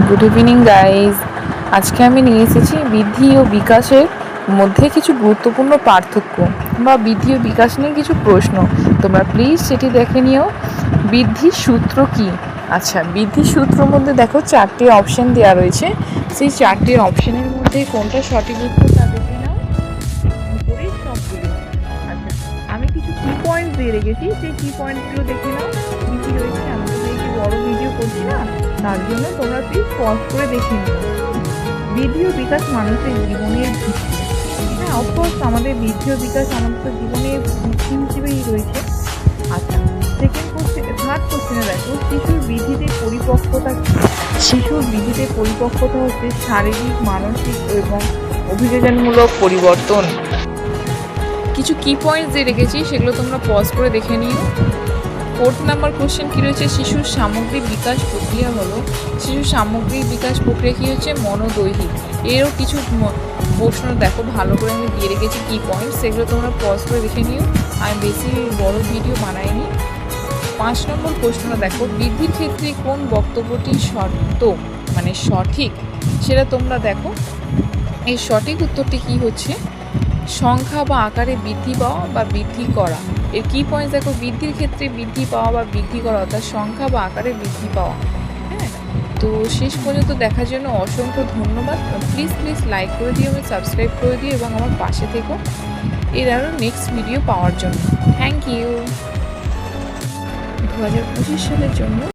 Good evening guys. আজকে আমি নিয়ে এসেছি বৃদ্ধি ও বিকাশের মধ্যে কিছু গুরুত্বপূর্ণ পার্থক্য বা বৃদ্ধি ও বিকাশ নিয়ে কিছু প্রশ্ন। তোমরা প্লিজ সেটি দেখে নিও। বৃদ্ধির সূত্র কি? আচ্ছা, বৃদ্ধির সূত্রের মধ্যে দেখো 4টি অপশন দেওয়া রয়েছে। সেই 4টি অপশনের মধ্যে কোনটা সঠিক উত্তর তা দেখে নাও করে সবগুলো। আচ্ছা, আমি কিছু কি পয়েন্ট দিয়ে রেখেছি, সেই কি পয়েন্টগুলো দেখে নাও কি কি রয়েছে। আমি তো এই বড় ভিডিও করছি না, তার জন্য তোমরা প্লিজ পজ করে দেখে নিও। বৃদ্ধি ও বিকাশ মানুষের জীবনের ভিত্তি। হ্যাঁ, অফকোর্স আমাদের বৃদ্ধি ও বিকাশ আমাদের জীবনের ভিত্তি হিসেবেই রয়েছে। আচ্ছা, থার্ড কোশ্চেনে দেখো, শিশুর বৃদ্ধিতে পরিপক্কতা কি? শিশুর বৃদ্ধিতে পরিপক্কতা হচ্ছে শারীরিক, মানসিক এবং অভিযোজনমূলক পরিবর্তন। কিছু কি পয়েন্টস দিয়ে রেখেছি, সেগুলো তোমরা পজ করে দেখে নিও। 4th নাম্বার কোশ্চেন কি রয়েছে, শিশুর সামগ্রিক বিকাশ প্রক্রিয়া হলো। শিশুর সামগ্রিক বিকাশ প্রক্রিয়া কি হচ্ছে? মনোদৈহিক। এরও কিছু প্রশ্ন দেখো ভালো করে আমি দিয়ে রেখেছি কি পয়েন্ট, সেগুলো তোমরা পজ করে দেখে নিও। আমি বেশি বড় ভিডিও বানাইনি। 5 নম্বর প্রশ্নটা দেখো, বৃদ্ধির ক্ষেত্রে কোন বক্তব্যটি সঠিক, সেটা তোমরা দেখো। এই সঠিক উত্তরটি কি হচ্ছে? সংখ্যা বা আকারে বৃদ্ধি পাওয়া বা বৃদ্ধি করা। এর কি পয়েন্ট দেখো, বৃদ্ধির ক্ষেত্রে বৃদ্ধি পাওয়া বা বৃদ্ধি করা, অর্থাৎ সংখ্যা বা আকারে বৃদ্ধি পাওয়া। হ্যাঁ, তো শেষ পর্যন্ত দেখার জন্য অসংখ্য ধন্যবাদ। প্লিজ লাইক করে দিও এবং সাবস্ক্রাইব করে দিও এবং আমার পাশে থেকো এর আরও নেক্সট ভিডিও পাওয়ার জন্য। Thank you. 2025 সালের জন্য